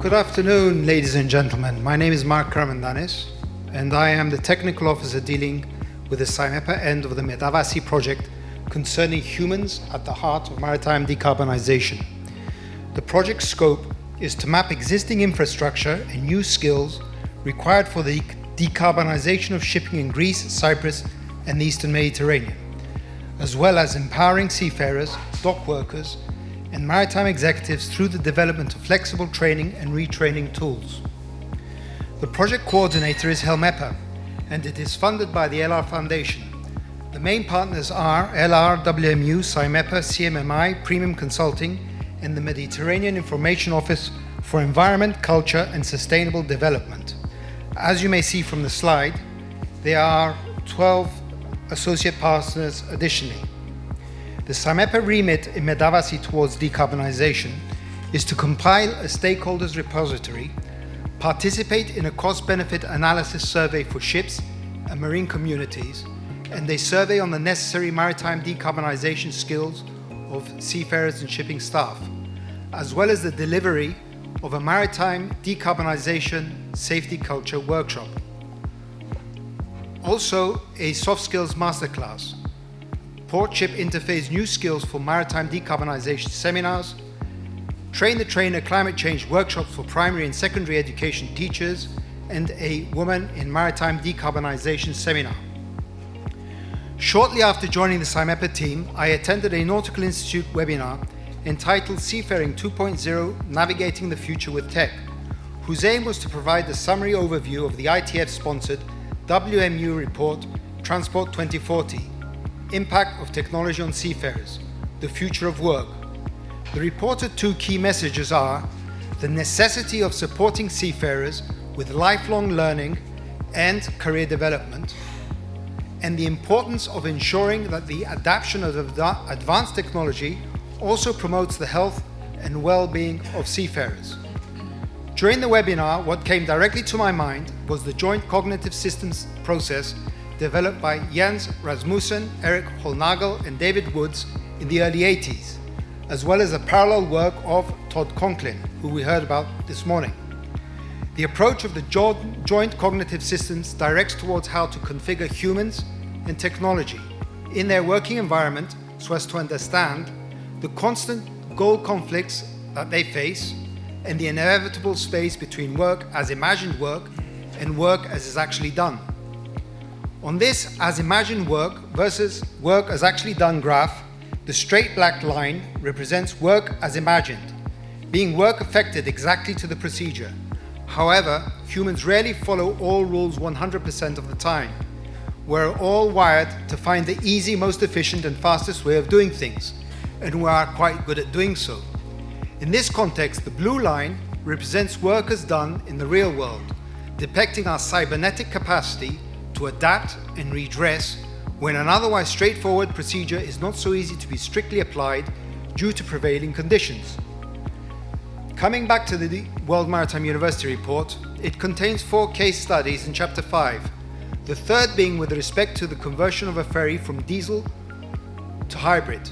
Good afternoon, ladies and gentlemen. My name is Marc Caramondanis, and I am the technical officer dealing with the CYMEPA end of the METAVASEA project concerning humans at the heart of maritime decarbonization. The project scope is to map existing infrastructure and new skills required for the decarbonization of shipping in Greece, Cyprus, and the Eastern Mediterranean, as well as empowering seafarers, dock workers, and maritime executives through the development of flexible training and retraining tools. The project coordinator is CYMEPA, and it is funded by the LR Foundation. The main partners are LR, WMU, CYMEPA, CMMI, Premium Consulting, and the Mediterranean Information Office for Environment, Culture, and Sustainable Development. As you may see from the slide, there are 12 associate partners additionally. The CYMEPA remit in METAVASEA towards decarbonization is to compile a stakeholders repository, participate in a cost-benefit analysis survey for ships and marine communities, and a survey on the necessary maritime decarbonization skills of seafarers and shipping staff, as well as the delivery of a maritime decarbonization safety culture workshop. Also, a soft skills masterclass, port-ship interface new skills for maritime decarbonization seminars, train-the-trainer climate change workshops for primary and secondary education teachers, and a woman in maritime decarbonization seminar. Shortly after joining the CYMEPA team, I attended a Nautical Institute webinar entitled Seafaring 2.0 Navigating the Future with Tech, whose aim was to provide a summary overview of the ITF-sponsored WMU report Transport 2040, Impact of Technology on Seafarers, the Future of Work. The reported two key messages are the necessity of supporting seafarers with lifelong learning and career development, and the importance of ensuring that the adoption of advanced technology also promotes the health and well-being of seafarers. During the webinar, what came directly to my mind was the joint cognitive systems process developed by Jens Rasmussen, Eric Holnagel, and David Woods in the early 80s, as well as the parallel work of Todd Conklin, who we heard about this morning. The approach of the joint cognitive systems directs towards how to configure humans and technology in their working environment so as to understand the constant goal conflicts that they face and the inevitable space between work as imagined work and work as is actually done. On this as imagined work versus work as actually done graph, the straight black line represents work as imagined, being work affected exactly to the procedure. However, humans rarely follow all rules 100% of the time. We're all wired to find the easy, most efficient and fastest way of doing things, and we are quite good at doing so. In this context, the blue line represents work as done in the real world, depicting our cybernetic capacity to adapt and redress when an otherwise straightforward procedure is not so easy to be strictly applied due to prevailing conditions. Coming back to the World Maritime University report, it contains 4 case studies in Chapter 5, the third being with respect to the conversion of a ferry from diesel to hybrid.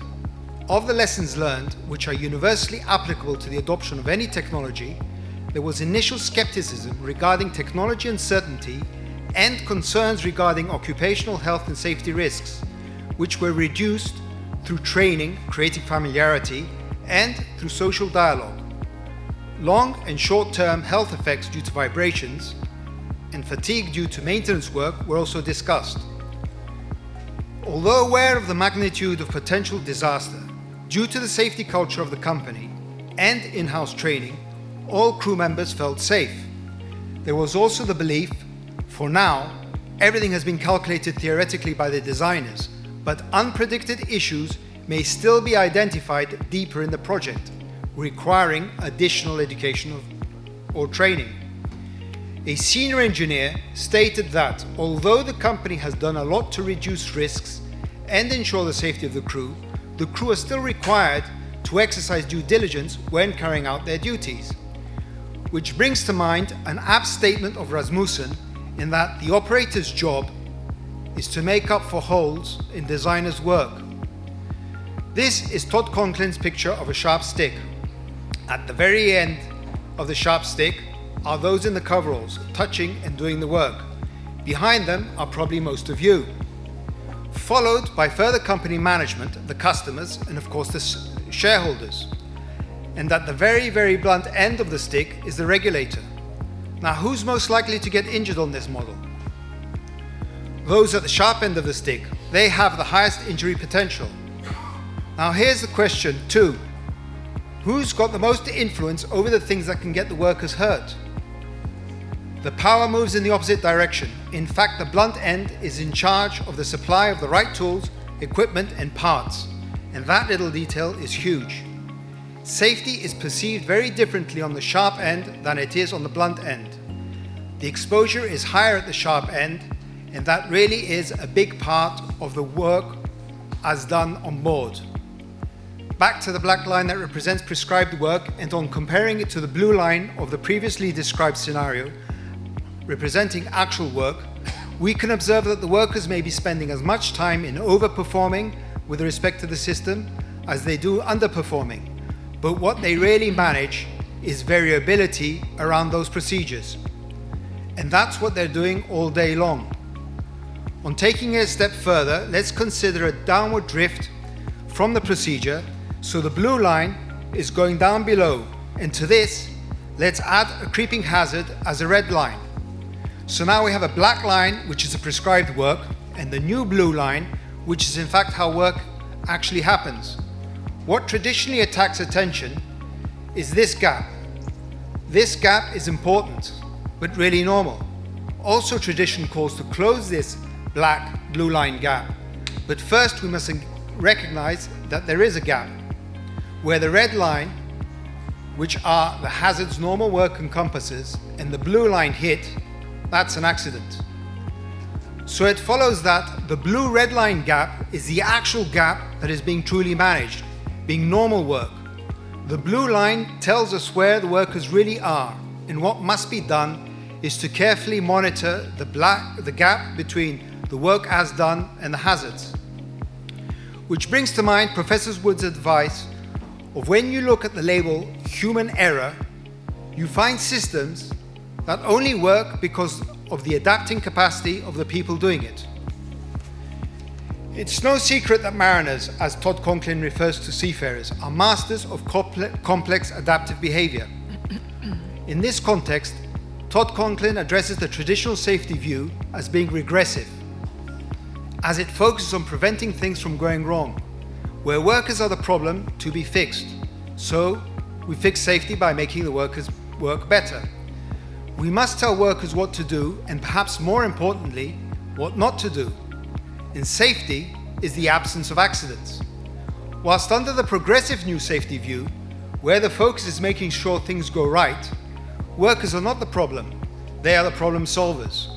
Of the lessons learned, which are universally applicable to the adoption of any technology, there was initial skepticism regarding technology uncertainty and concerns regarding occupational health and safety risks, which were reduced through training, creating familiarity, and through social dialogue. Long and short-term health effects due to vibrations and fatigue due to maintenance work were also discussed. Although aware of the magnitude of potential disaster, due to the safety culture of the company and in-house training, all crew members felt safe. There was also the belief, for now, everything has been calculated theoretically by the designers, but unpredicted issues may still be identified deeper in the project, requiring additional education or training. A senior engineer stated that although the company has done a lot to reduce risks and ensure the safety of the crew are still required to exercise due diligence when carrying out their duties. Which brings to mind an apt statement of Rasmussen in that the operator's job is to make up for holes in designer's work. This is Todd Conklin's picture of a sharp stick. At the very end of the sharp stick are those in the coveralls, touching and doing the work. Behind them are probably most of you. Followed by further company management, the customers, and of course the shareholders. And at the very, very blunt end of the stick is the regulator. Now, who's most likely to get injured on this model? Those at the sharp end of the stick. They have the highest injury potential. Now, here's the question too. Who's got the most influence over the things that can get the workers hurt? The power moves in the opposite direction. In fact, the blunt end is in charge of the supply of the right tools, equipment, and parts. And that little detail is huge. Safety is perceived very differently on the sharp end than it is on the blunt end. The exposure is higher at the sharp end, and that really is a big part of the work as done on board. Back to the black line that represents prescribed work, and on comparing it to the blue line of the previously described scenario, representing actual work, we can observe that the workers may be spending as much time in overperforming with respect to the system as they do underperforming. But what they really manage is variability around those procedures. And that's what they're doing all day long. On taking it a step further, let's consider a downward drift from the procedure, so the blue line is going down below, and to this, let's add a creeping hazard as a red line. So now we have a black line, which is a prescribed work, and the new blue line, which is in fact how work actually happens. What traditionally attracts attention is this gap. This gap is important, but really normal. Also, tradition calls to close this black-blue line gap. But first, we must recognize that there is a gap, where the red line, which are the hazards normal work encompasses, and the blue line hit, that's an accident. So it follows that the blue-red line gap is the actual gap that is being truly managed, being normal work. The blue line tells us where the workers really are, and what must be done is to carefully monitor the gap between the work as done and the hazards. Which brings to mind Professor Wood's advice of when you look at the label human error, you find systems that only work because of the adapting capacity of the people doing it. It's no secret that mariners, as Todd Conklin refers to seafarers, are masters of complex adaptive behavior. In this context, Todd Conklin addresses the traditional safety view as being regressive, as it focuses on preventing things from going wrong, where workers are the problem to be fixed. So we fix safety by making the workers work better. We must tell workers what to do, and perhaps more importantly, what not to do. And safety is the absence of accidents. Whilst under the progressive new safety view, where the focus is making sure things go right, workers are not the problem, they are the problem solvers.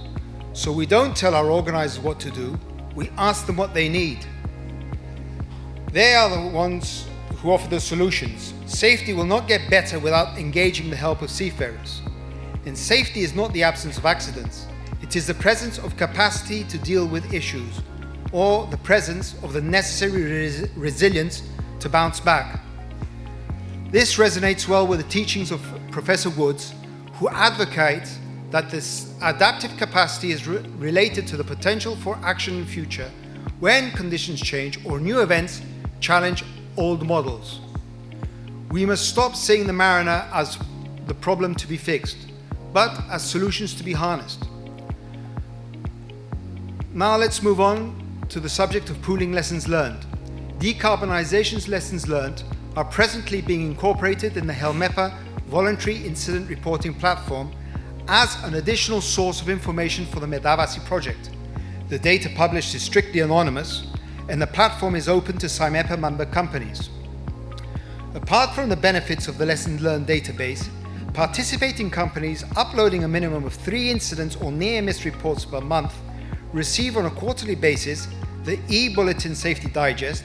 So we don't tell our organizers what to do, we ask them what they need. They are the ones who offer the solutions. Safety will not get better without engaging the help of seafarers. And safety is not the absence of accidents, it is the presence of capacity to deal with issues, or the presence of the necessary resilience to bounce back. This resonates well with the teachings of Professor Woods, who advocates that this adaptive capacity is related to the potential for action in future when conditions change or new events challenge old models. We must stop seeing the mariner as the problem to be fixed, but as solutions to be harnessed. Now let's move on to the subject of pooling lessons learned. Decarbonization's lessons learned are presently being incorporated in the CYMEPA Voluntary Incident Reporting Platform as an additional source of information for the METAVASEA project. The data published is strictly anonymous, and the platform is open to CYMEPA member companies. Apart from the benefits of the lessons learned database, participating companies uploading a minimum of 3 incidents or near-miss reports per month receive on a quarterly basis the e-Bulletin Safety Digest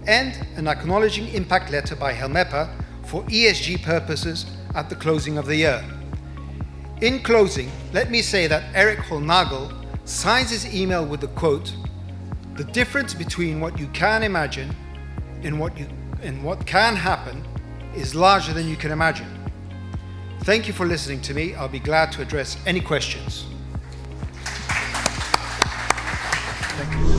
and an acknowledging impact letter by CYMEPA for ESG purposes at the closing of the year. In closing, let me say that Eric Holnagel signs his email with the quote, "The difference between what you can imagine and what can happen is larger than you can imagine." Thank you for listening to me. I'll be glad to address any questions. Thank you.